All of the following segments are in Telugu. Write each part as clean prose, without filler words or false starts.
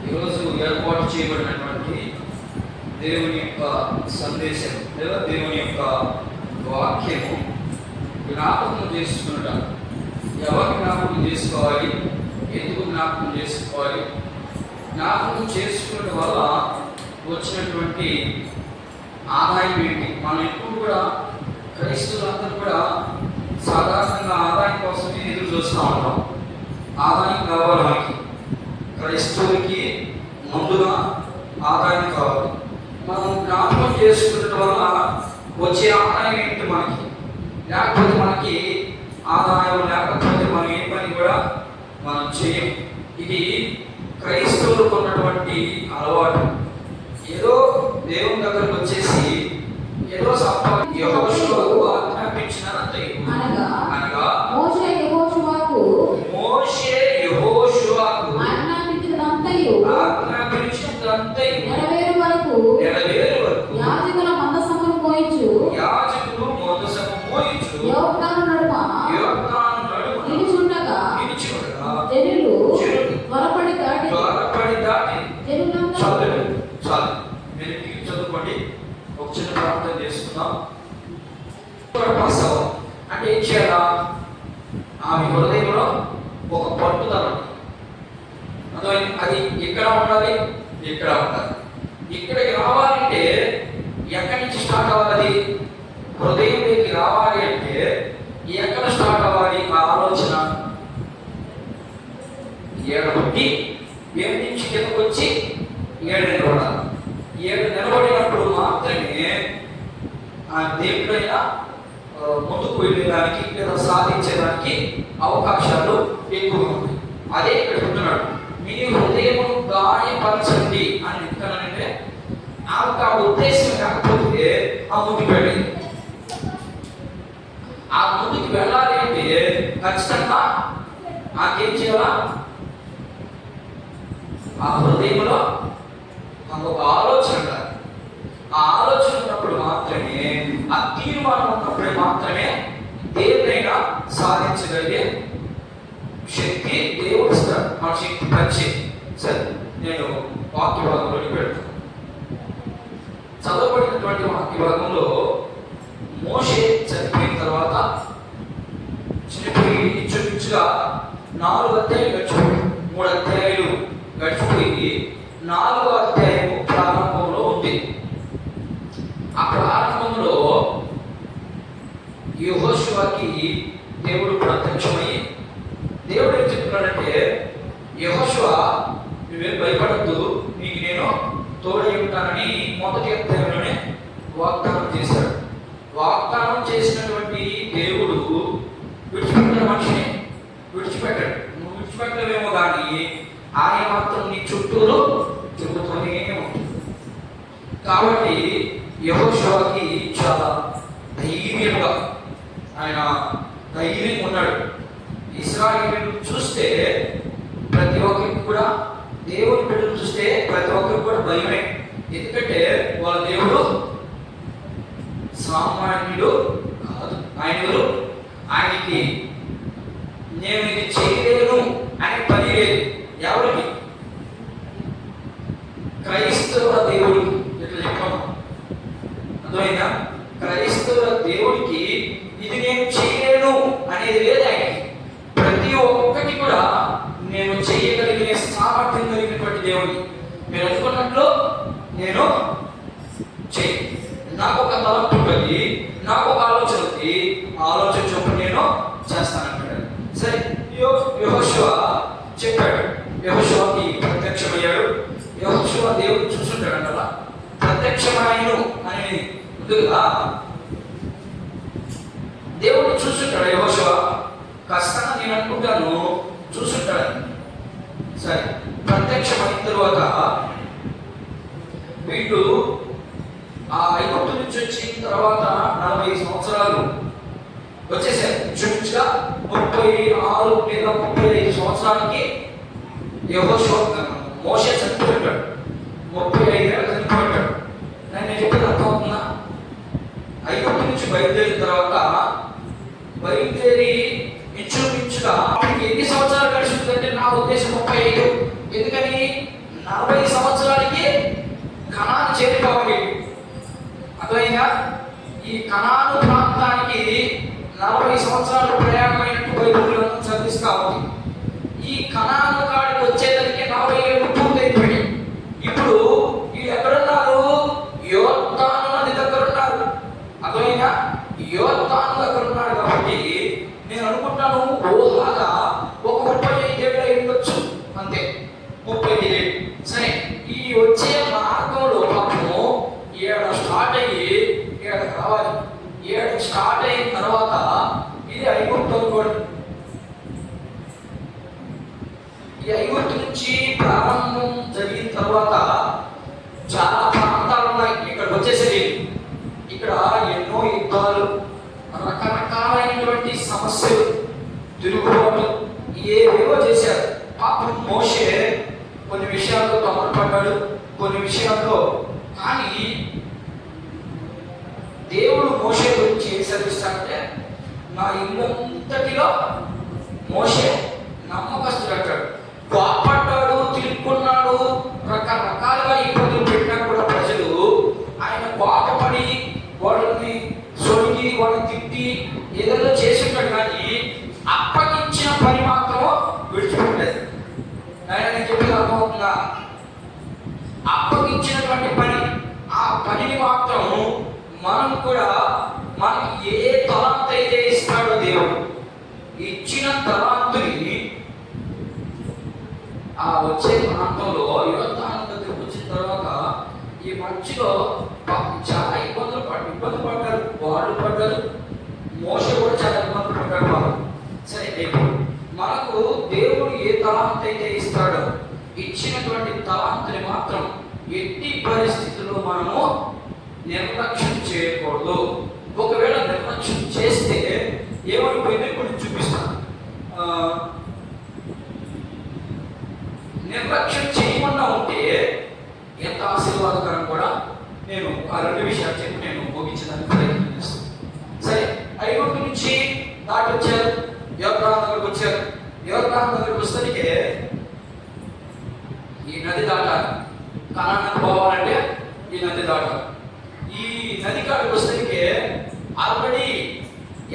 ఈరోజు ఏర్పాటు చేయబడినటువంటి దేవుని యొక్క సందేశం లేదా దేవుని యొక్క వాక్యము జ్ఞాపకం చేసుకున్నట. ఎవరు జ్ఞాపకం చేసుకోవాలి, ఎందుకు జ్ఞాపకం చేసుకోవాలి, జ్ఞాపకం చేసుకున్న వల్ల వచ్చినటువంటి ఆదాయం ఏంటి? మనం ఎప్పుడు కూడా క్రైస్తవులందరూ కూడా సాధారణంగా ఆదాయం కోసమే ఎదురు చూస్తూ ఉంటాం. ఆదాయం కావాలి మనకి, క్రైస్తవులకి ముందుగా ఆదాయం కావాలి. మనం జ్ఞాపకం చేసుకున్నట్టు వల్ల వచ్చే ఆదాయం ఏంటి మనకి? లేకపోతే మనకి ఆదాయం లేకపోతే మనం ఏ పని కూడా మనం చేయం. ఇది క్రైస్తవులకు ఉన్నటువంటి అలవాటు. ఏదో దేవుని దగ్గరకు వచ్చేసి ఏదో యెహోషువకు ఆజ్ఞాపించినంతే అనగా మోషే యెహోషువకు ఆజ్ఞాపించినంతయు నెరవేరు వరకు యాజకుల మందసమును మోయించు యోర్దాను నడుమ నిలుచుండగా జనులు త్వరపడి దాటి చదువుకోండి. ఒక చిన్న ప్రార్థన చేసుకుందాం. అంటే ఏం చేయాలా? ఆమె హృదయంలో ఒక పట్టుదల, అది ఎక్కడ ఉండాలి? ఇక్కడ ఉండాలి. ఇక్కడికి రావాలంటే ఎక్కడి నుంచి స్టార్ట్ అవ్వాలి? హృదయంలోకి రావాలి అంటే ఎక్కడ స్టార్ట్ అవ్వాలి? ఆ ఆలోచన ఏడబట్టి ఏడు నుంచి కిందకు వచ్చి ఏడు నిలబడాలి. ఏడు నిలబడినప్పుడు మాత్రమే ఆ దేవుడైనా ముందుకు వెళ్ళేదానికి లేదా సాధించడానికి అవకాశాలు ఎక్కువ ఉన్నాయి. అదే ఇక్కడ చెప్తున్నాడు, మీ హృదయమును గాయపరచండి అని చెప్తానంటే ఆ ఉద్దేశం కాకపోతే ఆ ముందుకు వెళ్ళింది. ఆ ముందుకు వెళ్ళాలి అంటే ఖచ్చితంగా నాకేం చేయాలా? ఆ హృదయంలో నాకు ఒక ఆలోచన ఉండాలి. ఆ ఆలోచన ఉన్నప్పుడు మాత్రమే, ఆ తీర్మానం ఉన్నప్పుడే మాత్రమే దేన్నైనా సాధించగలిగే శక్తి దేవుడు ఇస్తాడు. మన శక్తి పంచి. సరే, నేను వాక్య భాగంలోకి పెడతాను. చదవబడినటువంటి వాక్య భాగంలో మోషే చనిపోయిన తర్వాత చనిపోయి ఇంచుమించుగా 4 అధ్యాయులు గడిచిపోయి 3 అధ్యాయులు గడిచిపోయి 4వ అధ్యాయము ప్రారంభంలో ఉంది. ఆ ప్రారంభంలో యెహోషువకి దేవుడు ప్రత్యక్షమై దేవుడు ఏం చెప్తున్నాడంటే, యెహోషువ నువ్వేం భయపడద్దు, నీకు నేను తోడై ఉంటానని మొదటి అధ్యాయంలోనే వాగ్దానం చేశాడు. వాగ్దానం చేసినటువంటి దేవుడు విడిచిపెట్టిన మనిషిని విడిచిపెట్టాడు. నువ్వు విడిచిపెట్టలేమో కానీ ఆయన మాత్రం నీ చుట్టూరు తిరుగుతూనే ఉంటుంది. కాబట్టి యెహోషువకి చాలా ధైర్యంగా ఆయన ధైర్యంగా ఉన్నాడు. ఇశ్రాయేలును చూస్తే ప్రతి ఒక్కరికి కూడా, దేవుని బిడ్డను చూస్తే ప్రతి ఒక్కరికి కూడా భయమే. ఎందుకంటే వాళ్ళ దేవుడు సామాన్యుడు కాదు. ఆయనకి నేను ఇది చేయలేను అనే పని లేదు. ఎవరికి? క్రైస్తవ దేవుడికి. ఇట్లా చెప్పాము, అర్థమైందా? క్రైస్తవ దేవుడికి ఇది నేను చేయలేను అనేది లేదు. ఆయనకి ప్రతి ఒక్కటి కూడా నేను చేయగలిగిన సామర్థ్యం కలిగినటువంటి దేవుడి. మీరు అనుకున్నట్లు నేను చెయ్యి, నాకు ఒక తలంపు ఉంటుంది, నాకు ఒక ఆలోచన ఉంది, ఆలోచన చొప్పున నేను చేస్తానంటాడు. సరే, యెహోషువ చెప్పాడు, యెహోషువకి ప్రత్యక్షమయ్యాడు. యెహోషువ దేవుడు చూసుంటాడు అంటారా? ప్రత్యక్షమాయను అని ముందుగా దేవుడు చూసుంటాడు. యెహోషువ ఖచ్చితంగా నేను అనుకుంటాను చూసుంటాడు. సరే, ప్రత్యక్షమైన తరువాత వీళ్ళు ఆ ఐగుప్తు నుంచి వచ్చిన తర్వాత 40 సంవత్సరాలు వచ్చేసారు. చుంచుగా 36 లేదా 35 సంవత్సరాలకి యెహోషువ మోషే చనిపోయాడు. 35 ఏళ్ళు చనిపోయాడు. నేను చెప్పేది అర్థం అవుతుందా? ఐగుప్తు నుంచి బయలుదేరిన తర్వాత బయలుదేరి ఇంచుమించుగా ఎన్ని సంవత్సరాలు గడిచిందంటే నా ఉద్దేశం 35. ఎందుకని 40 సంవత్సరాలకి కనాను చేరిపోవాలి. అర్థమైందా? ఈ కనాను ప్రాంతానికి 40 సంవత్సరాలు ప్రయాణమైనట్టు బైబిల్ గ్రంథం చదివిస్తా ఉంది. ఈ కనాను కాడికి వచ్చేసరికి 40 ఏళ్ళు పూర్తయిపోయి ఇప్పుడు వీళ్ళు ఎక్కడున్నారు? యోర్దాను నది దగ్గర ఉన్నారు. అర్థమైందా? యోర్దాను దగ్గర ఉన్నారు. కాబట్టి నేను అనుకుంటాను ఊహాగా ఒక 35 ఏళ్ళు అయి ఉండొచ్చు, అంతే, 35 ఏళ్ళు. సరే, ఈ వచ్చే మార్గంలో పాపము ఏడ స్టార్ట్ అయ్యి ఏడకి రావాలి. ఏడకి స్టార్ట్ అయిన తర్వాత ఇది ఐగుప్తు అనుకోండి. ఈ ఐగుప్తు నుంచి ప్రారంభం జరిగిన తర్వాత చాలా ప్రాంతాలు ఉన్నాయి. ఇక్కడికి వచ్చేసరికి ఇక్కడ ఎన్నో యుద్ధాలు, రకరకాలైనటువంటి సమస్యలు, తిరుగుబాటు ఏవేవో చేశారు. పాపం మోషే కొన్ని విషయాల్లో తొందరపడ్డాడు, కొన్ని విషయాల్లో. కానీ దేవుడు మోషే గురించి ఏం సెలవిస్తాడంటే, నా ఇల్లంతటిలో మోషే నమ్మకస్తుడు అంటాడు. కోపడ్డాడు, తిరుగుకున్నాడు, రకరకాలుగా ఇబ్బందులు పెట్టినా కూడా ప్రజలు ఆయన కోపపడి వాళ్ళని సొలిగి వాళ్ళని తిట్టి ఏదైనా చేసి ఉంటాడు. కానీ అప్పగించిన పని మాత్రం విడిచిపెట్టలేదు. నేను చెప్పేది అర్థమవుతుందా? అప్పగించినటువంటి పని, ఆ పనిని మాత్రం మనం కూడా, మనకి ఏ తలాంత్ అయితే ఇస్తాడో దేవుడు, ఇచ్చిన తలాంతుని ఆ వచ్చే ప్రాంతంలో యోర్దాను దగ్గరికి వచ్చిన తర్వాత ఈ మధ్యలో చాలా ఇబ్బంది పడ్డారు. వాళ్ళు పడ్డారు, మోషే కూడా చాలా ఇబ్బందులు పడ్డాడు వాళ్ళు. సరే, మనకు దేవుడు ఏ తలాంత్ అయితే ఇస్తాడో, ఇచ్చినటువంటి తలాంతుని మాత్రం ఎట్టి పరిస్థితుల్లో మనము నిర్లక్ష్యం చేయకూడదు. ఒకవేళ నిర్లక్ష్యం చేస్తే ఏమైపోయిందో ఇప్పుడు చూపిస్తాను. నిర్లక్ష్యం చేయకుండా ఉంటే ఎంత ఆశీర్వాదకరం కూడా. నేను ఆ 2 విషయాలు చెప్పి నేను ముగించడానికి ప్రయత్నం చేస్తాను. సరే, ఐగుప్తు నుంచి దాటి వచ్చారు, యోర్దాను దగ్గరకు వచ్చారు. యోర్దాను దగ్గరకు వస్తే ఈ నది దాటాలి. కనానుకు పోవాలంటే ఈ నది దాటాలి. ఈ నది కాడికి వస్తే ఆల్రెడీ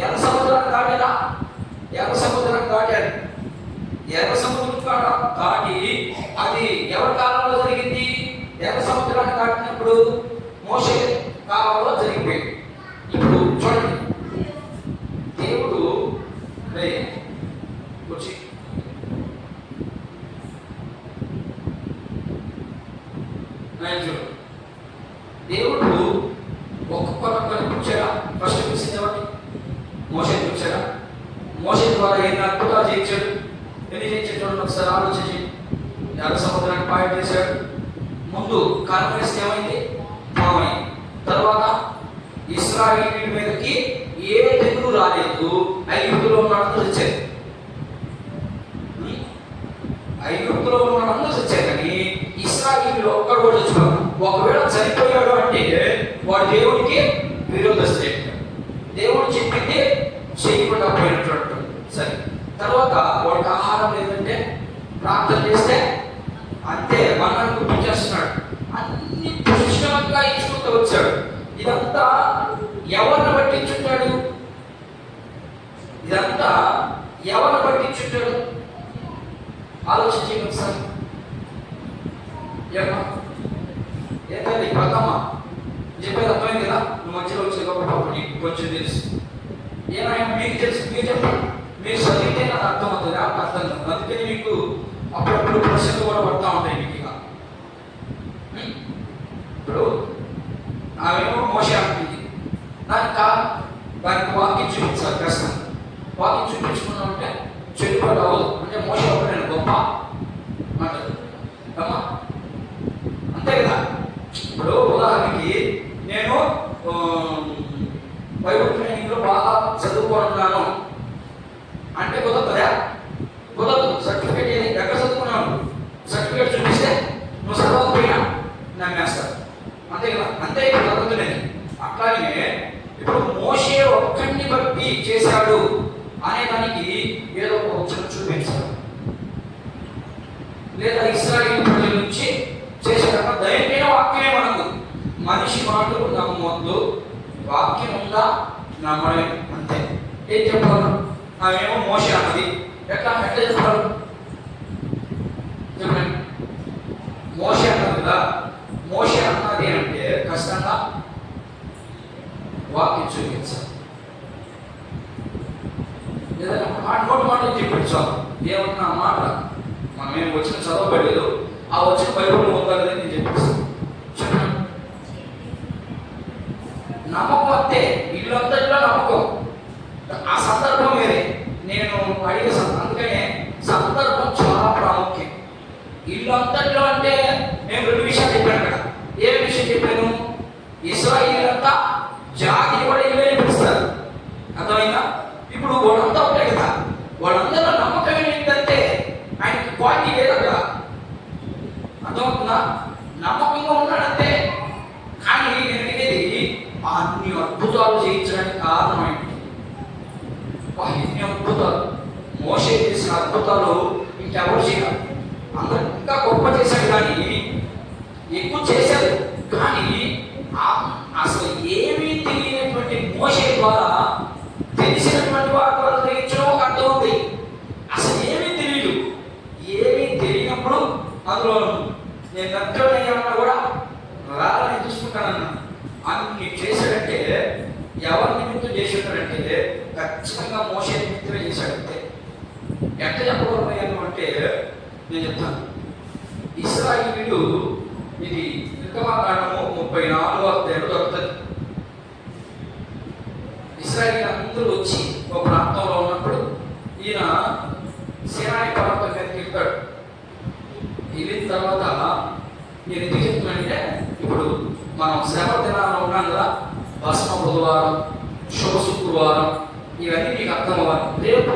ఎర్ర సముద్రాన్ని దాటారా? ఎర్ర సముద్రాన్ని దాటారు. ఎర్ర సముద్రం కాడ దాటి అది ఎవరి కాలంలో జరిగింది? ఎర్ర సముద్రాన్ని దాటినప్పుడు మోషే కాలంలో జరిగిపోయింది. ఇప్పుడు చూడండి, దేవుడు వచ్చి దేవుడు ఒక్కొక్కరు కూర్చారా? ఫస్ట్ చూసింది ఎవరిని? మోషే కూర్చారా? మోషే ద్వారా ఎన్ని అద్భుతాలు చేయించాడు, ఎన్ని చేయించాడు చూడండి ఒకసారి ఆలోచించి. ఎర్ర సముద్రాన్ని పాయ చేశాడు. ముందు కాన్ఫరెన్స్ ఏమైంది? పామైంది. తర్వాత ఇశ్రాయేలు మీదకి ఏ తెగులు రాలేదు. ఐగుప్తులో ఉన్నందుకు వచ్చారు. ఐగుప్తులో ఉన్నందుకు వచ్చారు. కానీ ఇశ్రాయేలు ఒక్కడు కూడా చచ్చిపోయాడు. ఒకవేళ చనిపోయాడు అంటే వాడు దేవుడికి విరోధస్తే, దేవుడు చెప్పింది చేయకుండా పోయినట్టు. సరే, తర్వాత వాడికి ఆహారం లేదంటే ప్రార్థన చేస్తే అంతే మనల్ని గుర్తించేస్తున్నాడు. అన్ని పుష్కలంగా ఇచ్చుకుంటూ వచ్చాడు. ఇదంతా ఎవరిని పట్టించుంటాడు? ఇదంతా ఎవరిని పట్టించుంటాడు? ఆలోచించండి ఒకసారి. ఏంటంటే ప్రథమా చెప్పేది అర్థమైంది కదా? నువ్వు మధ్యలో వచ్చే గొప్ప నీకు కొంచెం తెలుసు. ఏమైనా మీకు తెలుసు, మీరు చెప్పండి. మీరు చదివితే నాకు అర్థం అవుతుంది, నాకు అర్థం కాదు. అందుకని మీకు అప్పుడప్పుడు ప్రశ్నలు కూడా పడతా ఉంటాయి మీకు. ఇప్పుడు ఆమెమో మోషే అంటుంది, దానికి వాక్యం చూపించాలి కష్టం. వాక్యం చూపించుకున్నా ఉంటే చెడుపాటు అవ్వదు. అంటే మోషే ఒకటి నేను గొప్ప అంటారు అమ్మా, అంతే కదా? ఇప్పుడు ఉదాహరణకి నేను బైబుల్ ట్రైనింగ్లో బాగా చదువుకున్నాను అంటే కుదరదా? కుదరదు. సర్టిఫికేట్ ఎక్కడ చదువుకున్నాను? సర్టిఫికేట్ చూపిస్తే నువ్వు చదవకపోయినా నమ్మేస్తారు, అంతే కదా? అంతే జరుగుతుంది. అట్లాగే ఇప్పుడు మోషే ఒక్కడిని బట్టి చేశాడు అనే దానికి ఏదో ఒక వచనం చూపించాలి, లేదా ఇశ్రాయేలు ప్రజల నుంచి దైవమైన వాక్యమే మనకు. మనిషి మాటలు నమ్మొద్దు, వాక్యం ఉందా నమ్మడమే, అంతే. ఏం చెప్పాలి? ఆమెమో మోషే అన్నది, ఎట్లా చెప్పాలి చెప్పండి. మోషే అన్నది కదా, మోషే అన్నది అంటే ఖచ్చితంగా వాక్యం చూపించాలి. ఏదైనా నోటి మాటలు చెప్పించాలి. ఏమన్నా మాట మనం వచ్చిన చదవబడలేదు, ఆ వచ్చిన బైబిల్ ఉందని నేను చెప్పేస్తాను. చెప్పండి. నమ్మకం అంతే, ఇల్లంతట్లో నమ్మకం. ఆ సందర్భం వేరే, నేను అడిగే అందుకనే సందర్భం చాలా ప్రాముఖ్యం. ఇల్లు అంతట్లో అంటే నేను 2 విషయాలు చెప్పాను కదా. ఏ విషయం చెప్పాను? ఇశ్రాయేలు అంతా జాతి కూడా ఇల్లు పిలుస్తారు, అర్థమైందా? ఇప్పుడు వాళ్ళంతా ఉంటాయి కదా, వాళ్ళందరూ నమ్మకం ఏంటంటే ఆయనకి క్వాలిటీ లేదు అక్కడ, అర్థమవుతుందా? నమ్మకంగా ఉన్నాడంటే. కానీ నేను అడిగేది అన్ని అద్భుతాలు చేయించడానికి కారణమైంది. ఎన్ని అద్భుతాలు! మోషే చేసిన అద్భుతాలు ఇంకెవరు చేయాలి? అందరూ ఇంకా గొప్ప చేశాడు, కానీ ఎక్కువ చేశారు. కానీ అసలు ఏమీ తెలియనటువంటి మోషే ద్వారా తెలిసినటువంటి వారి ద్వారా గ్రహించడం ఒక అర్థం ఉంది. అసలు ఏమీ తెలియదు. ఏమీ తెలియనప్పుడు అందులో నేను నచ్చడయ్యామన్నా కూడా రాలని చూసుకుంటానన్నా. అన్ని చేశాడంటే ఎవరి నిమిత్తం చేసి ఉంటాడంటే ఖచ్చితంగా మోషే నిమిత్తమే చేశాడంటే. ఎట్లా చెప్పగలను అంటే నేను చెప్తాను. ఇశ్రాయేలీయులు, ఇది నిర్గమకాండము 34వ అధ్యాయంలో దొరుకుతుంది. ఇశ్రాయేలీయులు అందరూ వచ్చి ఒక ప్రాంతంలో ఉన్నప్పుడు ఈయన సీనాయి పర్వతం మీదకి వెళ్తాడు. వెళ్ళిన తర్వాత నేను ఎందుకు చెప్తున్నానంటే, ఇప్పుడు మనం శ్రమ దినాల్లో ఉన్నాం కదా, భస్మ బుధవారం, శుభ శుక్రవారం, ఇవన్నీ మీకు అర్థం అవ్వాలి. రేపు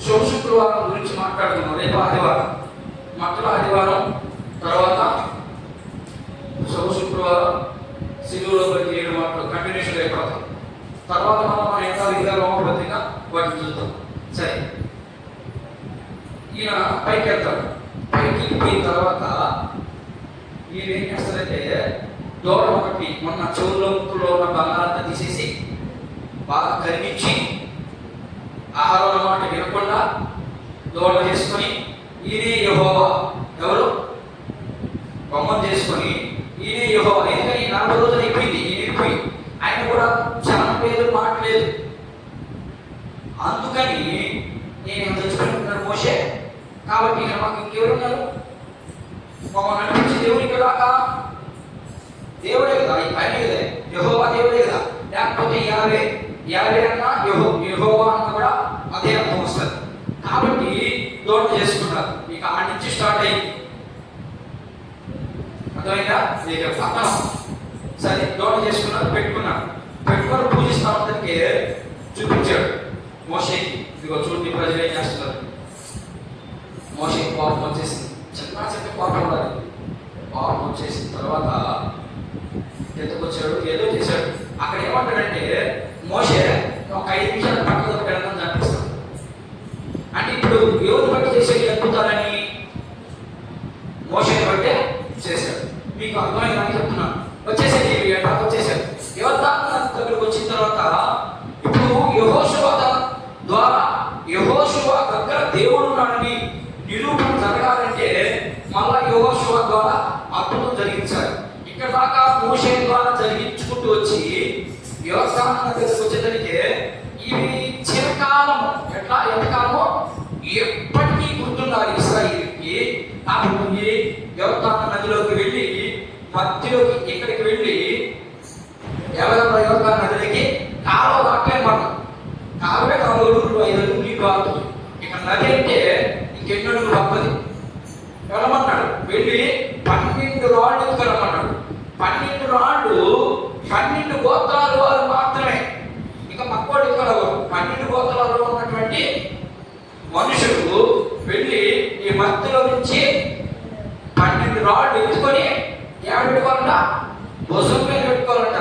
శుభ శుక్రవారం గురించి మాట్లాడుతున్నాం. రేపు ఆదివారం, మట్టల ఆదివారం తర్వాత శుభ శుక్రవారం, సిలువలో 7 మాటలు కంటిన్యూషన్ అయిపోతాం. తర్వాత మనం ఎంత విధిగా రోమపత్రిక వాటిని చూద్దాం. సరే, ఈయన పైకి వెళ్తాడు. పైకి పోయిన తర్వాత ఈయన ఏం చేస్తారంటే, దూడ ఒకటి మొన్న చెవుల్లో ముక్కుల్లో ఉన్న బంగారంతా తీసేసి బాగా కరిగించి ఆహారం మాట వినకుండా దూడ చేసుకొని, ఈయనే యెహోవా, ఎవరు బొమ్మను చేసుకొని ఈయనే యెహోవా. ఎందుకని 40 రోజులు అయిపోయింది, ఈయన వెళ్ళిపోయి, ఆయన కూడా చలం లేదు, మాట లేదు. అందుకని నేను తెచ్చుకుంటున్నాను మోషే. కాబట్టి ఇక్కడ మాకు ఇంకెవరున్నారు? మమ్మల్ని నడిపించి దేవుడికి దాకా దేవుడే కదా, ఈ పైన కదా యెహోవా దేవుడే కదా. లేకపోతే యావే అన్నా యెహోవా అన్న కూడా అదే అర్థం వస్తుంది. కాబట్టి దోట చేసుకున్నారు. ఇక ఆ నుంచి స్టార్ట్ అయ్యింది, అర్థమైందా? ఇక పక్కన సరే దోట చేసుకున్నారు, పెట్టుకొని పూజిస్తా ఉంటే చూపించాడు మోషేకి. ఇదిగో చూడండి ప్రజలు ఏం చేస్తున్నారు. మోషేకి కోపం వచ్చేసింది, చిన్న కోపం ఉండాలి. కోపం వచ్చేసిన తర్వాత ఎత్తుకొచ్చాడు, ఏదో చేశాడు. అక్కడ ఏమంటాడంటే మోషే ఒక 5 నిమిషాలు పక్కన పెడతాను అనిపిస్తాడు. అంటే ఇప్పుడు ఎవరు బట్టి చేసేది అద్భుతాలని? మోషేని బట్టే చేశాడు. మీకు అర్థమైందని చెప్తున్నాను. వచ్చేసేది వచ్చేసాడు. యోర్దాను దగ్గరకు వచ్చిన తర్వాత ఇప్పుడు యెహోషువ ద్వారా యెహోషువ దగ్గర దేవుడు ఉన్నాడని నిరూపణ జరగాలంటే మళ్ళా యెహోషువ ద్వారా అద్భుతం జరిగించాలి. ఇక్కడ దాకా మోషే ద్వారా జరిగించుకుంటూ వచ్చి యోర్దాను దగ్గరకు వచ్చేసరికి ఇవి చిరకాలము, ఎంతకాలమో ఎప్పటికీ గుర్తుండాలి ఇశ్రాయేలుకి. కాబట్టి యోర్దాను నదిలోకి వెళ్ళి మధ్యలోకి ఇక్కడికి వెళ్ళి ఎవరెవరో యోర్దాను నదిలోకి కాలువ దాటలేదు. మనం కాలువే 4 అడుగులు 5 అడుగులు నీళ్ళు ఆగుతుంది. ఇక నది అంటే ఇంకెన్ని అడుగులు తప్పది. వెళ్ళమన్నాడు, వెళ్ళి 12 రాళ్ళు ఎత్తుకెళ్ళమన్నాడు. 12 రాళ్ళు 12 గోత్రాల వారు మాత్రమే, ఇక పక్కోడు ఎత్తుకెళ్ళవారు. 12 గోత్రాలలో ఉన్నటువంటి మనుషులు వెళ్ళి ఈ మధ్యలో నుంచి 12 రాళ్ళు ఎత్తుకొని ఏడు పెట్టుకోవాలంట, భుజం మీద పెట్టుకోవాలంట.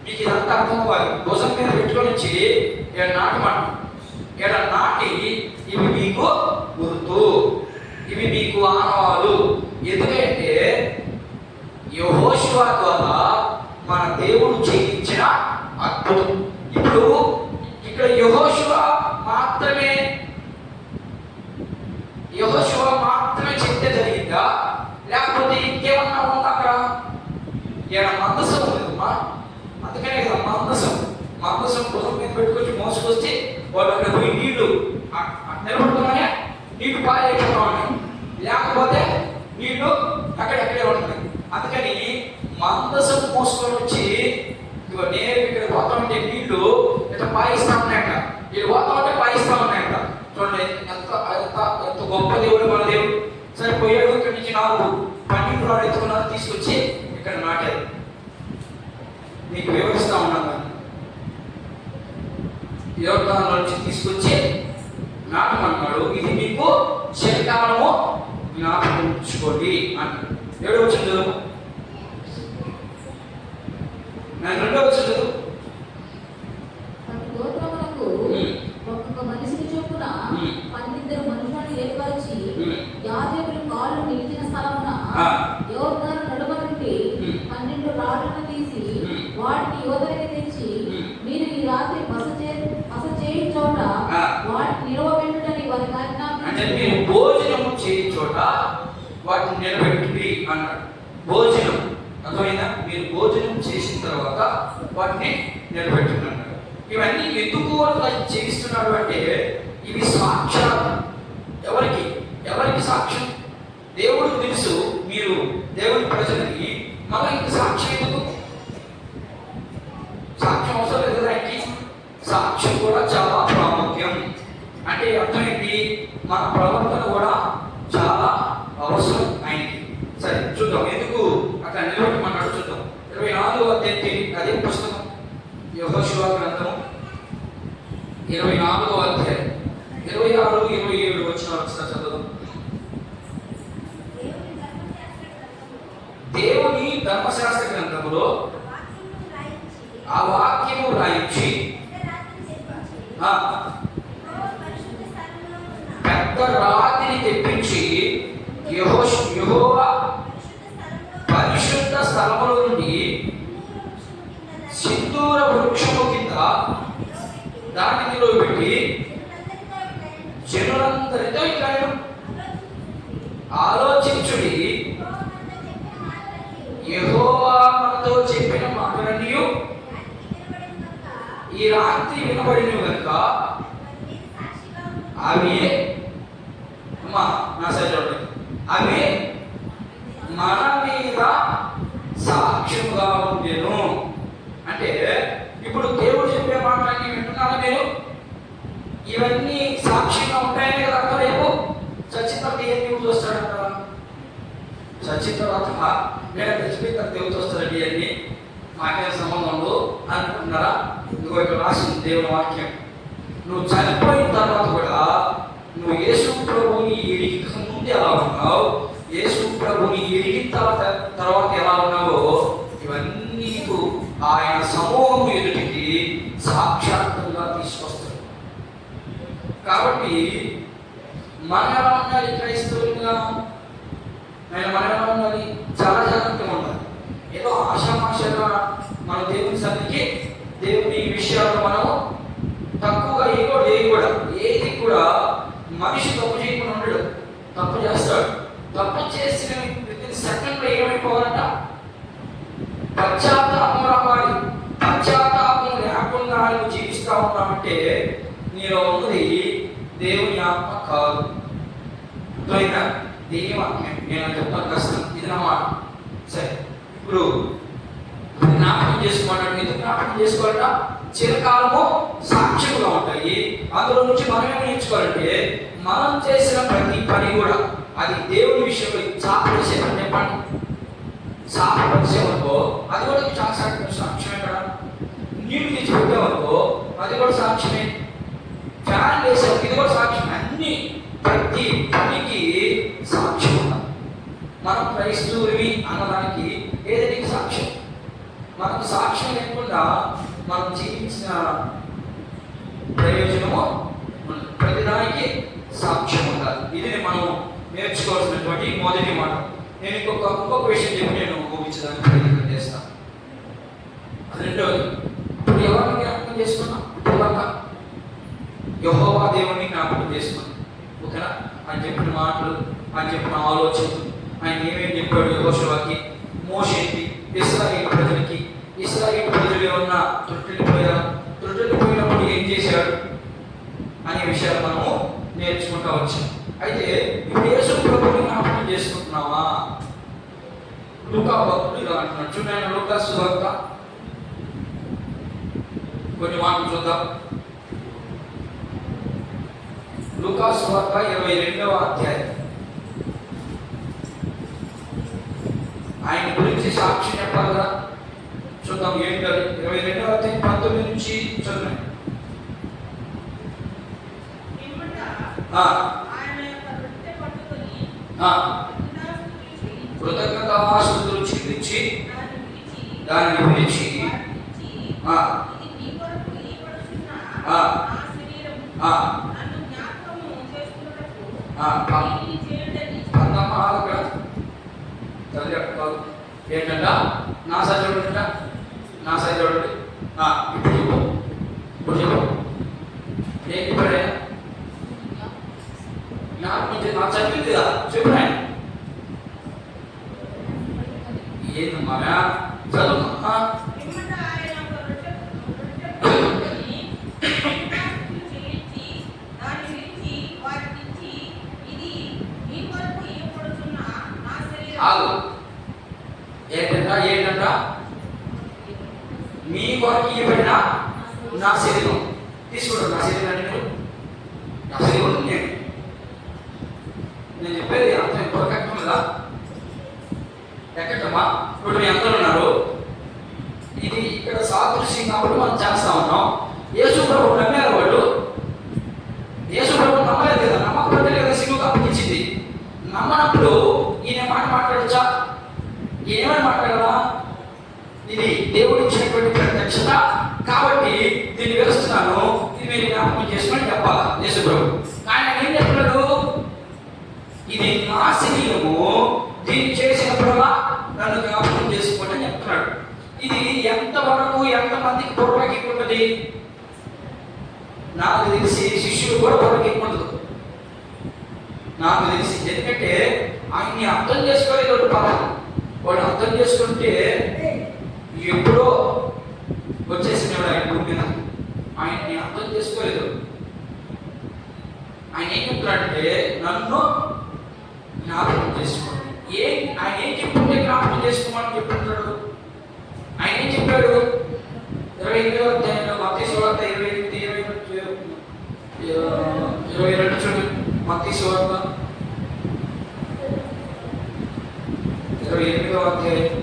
మీకు ఇదంతా అర్థం అవ్వాలి. భుజం మీద పెట్టుకొని వచ్చి ఇక్కడ నాటి ఇవి మీకు గుర్తు, ఇవి మీకు ఆనవాలు. ఎందుకంటే యెహోషువ ద్వారా మన దేవుడు చేయించిన అద్భుతం. ఇప్పుడు ఇక్కడ యెహోషువ మాత్రమే చెప్తే జరిగిందా, లేకపోతే ఇంకేమన్నా ఉందా అక్కడ? ఇక్కడ మందసం ఉందమ్మా, అందుకనే కదా మందసం కోసం మీద పెట్టుకొచ్చి మోసుకొచ్చి వాళ్ళు అక్కడ పోయి నీళ్లు నిలబడుతున్నానే నీళ్లు పాలైపోతున్నాయి, లేకపోతే నీళ్లు అక్కడెక్కడే ఉంటున్నాయి. అందుకని మందసం మోసుకొని వచ్చి నేను ఇక్కడ పోతా ఉంటే నీళ్లు ఇట్లా పాయిస్తా ఉన్నాయంట, వీళ్ళు పోతా ఉంటే పాయిస్తా ఉన్నాయంట. చూడండి ఎంత ఎంత ఎంత గొప్ప దేవుడు మన దేవుడు. సరే పోయాడు, ఇక్కడి నుంచి 4 రాళ్ళు ఎత్తుకున్నారు, తీసుకొచ్చి ఇక్కడ నాటారు. మీకు వివరిస్తా ఉన్నాను. యోర్దాను నుంచి తీసుకొచ్చి నాటమన్నాడు, ఇది మీకు చలికాలము జ్ఞాపకం ఉంచుకోండి అన్నాడు. 7వ వచనం నేను 2వ వచనం ఒక్కొక్క మనిషిని చొప్పున 12 మనుషులను ఏర్పరిచి యాజకులు కాళ్ళు నిలిచిన స్థలమున యోర్దాను నడుమ నుండి 12 రాళ్లను తీసి వాటిని యోధులకి తెచ్చి మీరు ఈ రాత్రి బస చేయి చోట వాటిని నిలవబెట్టుటని వారికి ఆజ్ఞాపించారు. అంటే మీరు భోజనము చేయి చోట వాటిని నిలబెట్టుడి అన్నాడు. భోజనం అర్థమైందా? మీరు భోజనం చేసిన తర్వాత వాటిని నిలబెట్టుడి అన్నాడు. ఇవన్నీ ఎందుకు చేయిస్తున్నాడు అంటే ఇవి సాక్ష్యాలు. ఎవరికి సాక్ష్యం? దేవుడికి తెలుసు మీరు దేవుడి ప్రజలకి, మళ్ళీ ఇంక సాక్ష్యం ఎందుకు? సాక్ష్యం అవసరం లేదు దానికి. సాక్ష్యం కూడా చాలా ప్రాముఖ్యం. అంటే అర్థమైంది, మన ప్రవర్తన కూడా చాలా అవసరం అయింది. సరే చూద్దాం, ఎందుకు అక్కడ నిలబెట్టమన్నాడు చూద్దాం. 24వ అధ్యాయం, అదే పుస్తకం యెహోషువ గ్రంథం 24వ అధ్యాయం 26, 27 వచనాలు ఒకసారి చదువుదాం. దేవుని ధర్మశాస్త్ర గ్రంథములో ఆ వాక్యము రాయించి పెద్ద రాతిని తెప్పించి యెహోవా పరిశుద్ధ స్థలములో నుండి సింధూర వృక్షము కింద దానిని నిలవబెట్టి జనులందరితో ఇట్లా ఆలోచించుడి, యెహోవా మనతో చెప్పిన మాటలన్నీ ఈ రాత్రి వినబడిన కనుక అవి అవి మన మీద సాక్ష్యముగా ఉండెను. అంటే ఇప్పుడు దేవుడు చెప్పే మాటలన్నీ వింటున్నారా మీరు? ఇవన్నీ సాక్ష్యంగా ఉంటాయనే కదా అర్థం. రేపు చచ్చిన తర్వాత ఏం దేవుడు వస్తాడంటారా? చచ్చిన తర్వాత నేను చచ్చిపోయిన తర్వాత దేవుడు వస్తాడండి అన్ని మాకేం సంబంధం ఉండదు అనుకుంటున్నారా? ఇదిగో ఇక్కడ రాసింది దేవుని వాక్యం. నువ్వు చనిపోయిన తర్వాత కూడా నువ్వు యేసు ప్రభువుని ఎరిగిక ముందు ఎలా ఉన్నావు, యేసు ప్రభువుని ఎరిగిన తర్వాత ఎలా ఉన్నావో ఇవన్నీ నీకు ఆయన సమూహం ఎదుటికి సాక్షాత్తుగా తీసుకొస్తాడు. కాబట్టి మనం ఎలా ఉండాలి? క్రైస్తవులుగా మనం ఎలా ఉండాలి? చాలా జాగ్రత్తగా ఉండాలి. ఏదో ఆషామాషగా మన దేవుని సన్నిధికి దేవుని విషయాలు మనం తక్కువగా ఏది కూడా మనిషి తప్పు చేయకుండా ఉండడు. తప్పు చేస్తాడు. తప్పు చేసిన వితిన్ సెకండ్లో ఏమైపోవాలంట? పశ్చాత్తాపం రావాలి. పశ్చాత్తాపం లేకుండా నువ్వు జీవిస్తా ఉన్నావంటే నీలో ఉన్నది దేవుని ఆత్మ కాదు. అర్థమైందా? దేవుని ఆత్మ నేను చెప్తాను కష్టం, ఇది నా మాట. సరే, ఇప్పుడు జ్ఞాపకం చేసుకోవాలంటే ఎందుకు జ్ఞాపకం చేసుకోవాలంట? చిరకాలము సాక్ష్యముగా ఉంటాయి. అందులో నుంచి మనం ఏం నేర్చుకోవాలంటే మనం చేసిన ప్రతి పని కూడా అది దేవుని విషయంలో సాపరిచయం చెప్పండి. సాపరిచయం అనుకో, అది కూడా చాలా సాక్ష్యమే కదా. నీళ్ళు తెచ్చిపెట్టామనుకో, అది కూడా సాక్ష్యమే. ఫ్యాన్ వేసాం, ఇది కూడా సాక్ష్యం. అన్ని ప్రతి పనికి సాక్ష్యం ఉండాలి. మనం క్రైస్తవుడివి అన్నదానికి ఏదైనా సాక్ష్యం. మనకు సాక్ష్యం లేకుండా మనం జీవించిన ప్రయోజనము ప్రతిదానికి సాక్ష్యం ఉండాలి. ఇది మనం నేర్చుకోవాల్సినటువంటి మొదటి మాట. నేను ఇంకొక విషయం చెప్పి నేను ముగించడానికి ప్రయత్నం చేస్తాను. రెండవది, ఇప్పుడు ఎవరిని జ్ఞాపకం చేసుకున్నాం? ఇప్పుడు యెహోవా దేవుని జ్ఞాపకం చేసుకున్నాం. ఓకేనా? ఆయన చెప్పిన మాటలు, ఆయన చెప్పిన ఆలోచనలు, ఆయన ఏమేమి చెప్పాడు యెహోషువకి, మోషేకి, ఇశ్రాయేలు ప్రజలకి, ఇశ్రాయేలు ప్రజలు ఏమన్నా తొట్టిల్లిపోయినప్పుడు ఏం చేశాడు అనే విషయాలు మనము నేర్చుకుంటూ వచ్చాం. అయితే ఇప్పుడు యేసు ప్రభువుని జ్ఞాపకం చేసుకుంటున్నావా? లూకా భక్తుడు ఇలా అంటున్నాడు. చూడండి, లూకా సువార్త కొన్ని మాటలు చూద్దాం. లూకా సువార్త 22వ అధ్యాయం. ఆయన గురించి సాక్షి చెప్పాలి కదా, చూద్దాం ఏంటో. 22వ అధ్యాయం 19 నుంచి చదువు. కృతజ్ఞతాస్తుతులు చెల్లించి దాన్ని విడిచి ఏంటంట? నా సైడ్ చూడండి, నా సైడ్ చూడండి. ఇప్పుడు చెప్పు ఏంటి? ఇప్పుడే నా చదివింది కదా, చెప్పు. ఏందమ్మా చదువు. ఏంటంట? మీ కొరకు ఇవ్వబడిన నా శరీరం తీసుకోండి. నా శరీరాన్ని మీరు, నా శరీరం నేను చెప్పేది అర్థం ఇప్పుడు కట్టం కదా, ఎక్కడమ్మా? ఇప్పుడు మీ అందరూ ఉన్నారు, ఇది ఇక్కడ సాదృశ్యం కాబట్టి మనం చేస్తా ఉన్నాం. యేసు ప్రభు నమ్మారు వాళ్ళు. యేసు ప్రభు నమ్మలేదు కదా, నమ్మకపోతే లేదా సిలువకు అప్పగించింది. నమ్మనప్పుడు ఈయన మాట మాట్లాడచ్చా? ఏమని మాట్లాడరా? ఇది దేవుడు ఇచ్చినటువంటి ప్రత్యక్షత కాబట్టి దీన్ని వేస్తున్నాను, ఇది మీరు జ్ఞాపకం చేసుకొని చెప్పాలా యేసు ప్రభు. ఆయన ఏం చెప్పాడు? ఇది నా శరీరము, దీన్ని చేసినప్పుడల్లా నన్ను జ్ఞాపకం చేసుకోండి అని చెప్తున్నాడు. ఇది ఎంతవరకు ఎంతమందికి పొరపాకి ఉంటుంది? నాకు తెలిసి శిష్యులు కూడా పొరపాకి ఉండదు నాకు తెలిసి. ఎందుకంటే ఆయన్ని అర్థం చేసుకోలేదు పాపం. వాడు అర్థం చేసుకుంటే ఎప్పుడో వచ్చేసినాడు ఆయన భూమి మీద. ఆయన్ని అర్థం చేసుకోలేదు. ఆయన ఏం చెప్తున్నాడంటే నన్ను జ్ఞాపకం చేసుకోండి. ఆయన ఏం చెప్పుకుంటే జ్ఞాపకం చేసుకోమని చెప్తున్నాడు? ఆయన ఏం చెప్పాడు? 22వ అధ్యాయంలో మత్తయి సువార్త 22 చూడు. మత్తయి సువార్త 28వ అధ్యాయం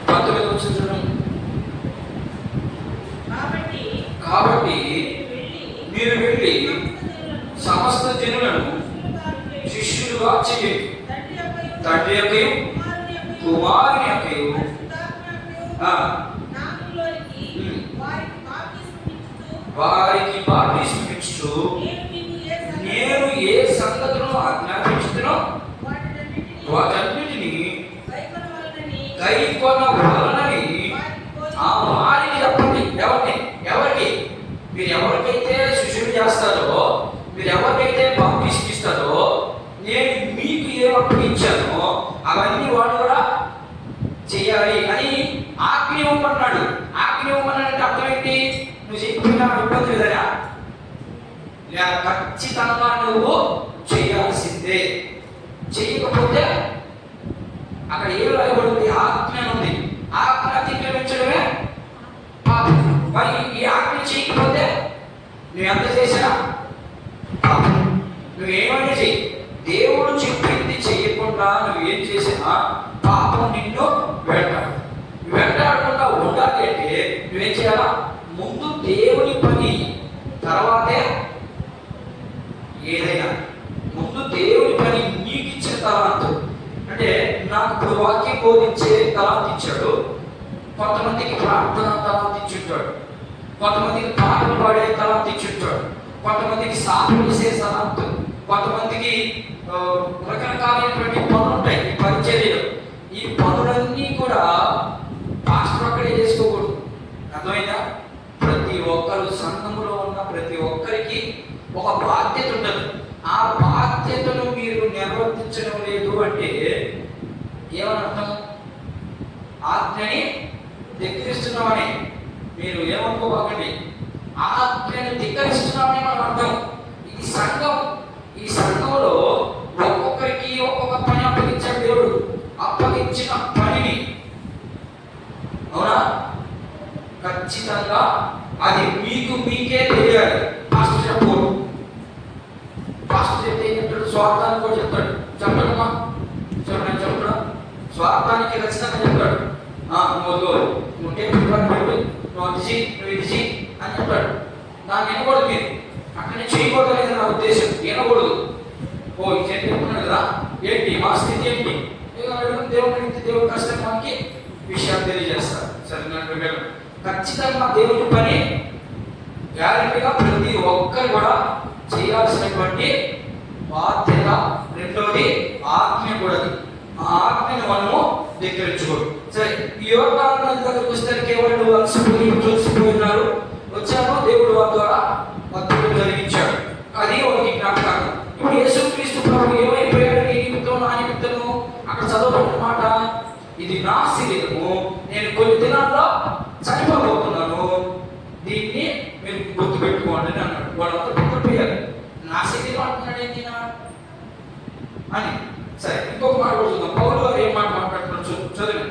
19వ వచనం చూడండి. కాబట్టి మీరు వెళ్ళి సమస్త జనులను శిష్యులుగా చేయండి. తండ్రి యొక్కయు కుమారుని యొక్కయు వారికి బాప్తిస్మం ఇచ్చుచు నేను ఏ సంగతులను ఆజ్ఞాపించుతునో వాటన్నిటిని కైకొనవలనని వారికి చెప్పండి. ఎవరికి మీరు ఎవరికైతే శిష్యులు చేస్తారో, మీరు ఎవరికైతే బాప్తిస్మం ఇస్తారో, నేను మీకు ఏం అప్పగించానో అవన్నీ వాడు కూడా చేయాలి అని ఆజ్ఞ ఇవ్వమన్నాడు. ఆజ్ఞ ఇవ్వమన్నాడంటే అర్థం ఏంటి? నువ్వు చెప్పిన ఇబ్బంది లేదనా? ఖచ్చితంగా నువ్వు చేయాల్సిందే. చేయకపోతే అక్కడ ఏం రాయబడింది? ఆజ్ఞ ఉంది. ఆజ్ఞ అతిక్రమించడమే పాపం. మరి ఈ ఆజ్ఞ చేయకపోతే నువ్వు ఎంత చేసినా పాపం. నువ్వేమైనా చెయ్యి, దేవుడు చెప్పింది చేయకుండా నువ్వేం చేసినా పాపం నిన్ను వెంటాడకుండా ఉండాలి అంటే నువ్వేం చేయాలా? ముందు దేవుని పని, తర్వాతే ఏదైనా. ముందు దేవుని పని నీకు ఇచ్చిన తలాంతు. అంటే నాకు ఇప్పుడు వాక్యం బోధించే తలాంతు ఇచ్చాడు, కొంతమందికి ప్రార్థన తలాంతు ఇచ్చుంటాడు, కొంతమందికి పాటలు పాడే తలాంతు ఇచ్చుంటాడు, కొంతమందికి సాధన చేసే తలాంతు, కొంతమందికి రకరకాలైనటువంటి పనులు ఉంటాయి ఈ పరిచర్యలు. ఈ పనులన్నీ కూడా పాస్టర్ ఒక్కడే చేసుకోకూడదు. అర్థమైందా? ప్రతి ఒక్కరు సంఘములో ఉన్న ప్రతి ఒక్కరికి ఒక బాధ్యత ఉంటుంది. ఆ బాధ్యతను మీరు నిర్వర్తించడం లేదు అంటే ఏమని అర్థం? ఆజ్ఞని ధిక్కరిస్తున్నామని. మీరు ఏమనుకోకండి, ఆజ్ఞను ధిక్కరిస్తున్నామని మనం అర్థం. ఇది సంఘం. ఈ సంఘంలో ఒక్కొక్కరికి ఒక్కొక్క పని అప్పగించాడు దేవుడు. అప్పగించిన పనిని, అవునా, ఖచ్చితంగా అది మీకే తెలియాలి. పాస్టర్ చెప్పకూడదు. పాస్టర్ చెప్తే ఏం చెప్తాడు? స్వార్థానికి కూడా చెప్తాడు. చెప్పడమ్మా, చెప్పడం స్వార్థానికి ఖచ్చితంగా చెప్తాడు. నువ్వు టేబుల్ పెట్టు, నువ్వు అది చెయ్యి, నువ్వు ఇది చెయ్యి అని చెప్తాడు. దాన్ని వినకూడదు. మీరు అక్కడి నుంచి చేయకూడదు అనేది నా ఉద్దేశం. వినకూడదు. ఇది చెప్తున్నాడు కదా, ఏంటి మా స్థితి ఏంటి? దేవుడు కష్టం మనకి విషయాలు తెలియజేస్తారు. సరే, ఖచ్చితంగా దేవుడి పని గ్యారెంటీగా ప్రతి ఒక్కరు కూడా చేయాల్సినటువంటి బాధ్యత. రెండోది ఆజ్ఞ కూడా. ఆ ఆజ్ఞను మనము ధిక్కరించుకోడు. సరే, ఈ యోర్దాను నది దగ్గరకు వస్తే వాళ్ళు అలసిపోయి చూసిపోయినారు. వచ్చాము, దేవుడు వారి ద్వారా అద్భుతం జరిగించాడు. అది వాళ్ళకి జ్ఞాపకాలు. ఇప్పుడు యేసుక్రీస్తు ప్రభు ఏమైపోయాడు? నీ నిమిత్తం, నా నిమిత్తము. అక్కడ చదవబడిన ఇది నా శరీరము, నేను కొన్ని దినాల్లో చనిపోబోతున్నాను, దీన్ని మీరు గుర్తు పెట్టుకోండి అని అన్నాడు. వాళ్ళంతా గుర్తుపోయారు. నా శరీరం అంటున్నాడు ఏంటి అని. సరే, ఇంకొక మాట కూడా చూద్దాం. పౌలు గారు ఏం మాట మాట్లాడుతున్నారు చదువు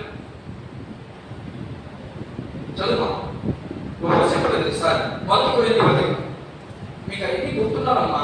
చెప్పలేదు సార్. 1 కొరింథీ పత్రిక. మీకు అవన్నీ గుర్తున్నారమ్మా.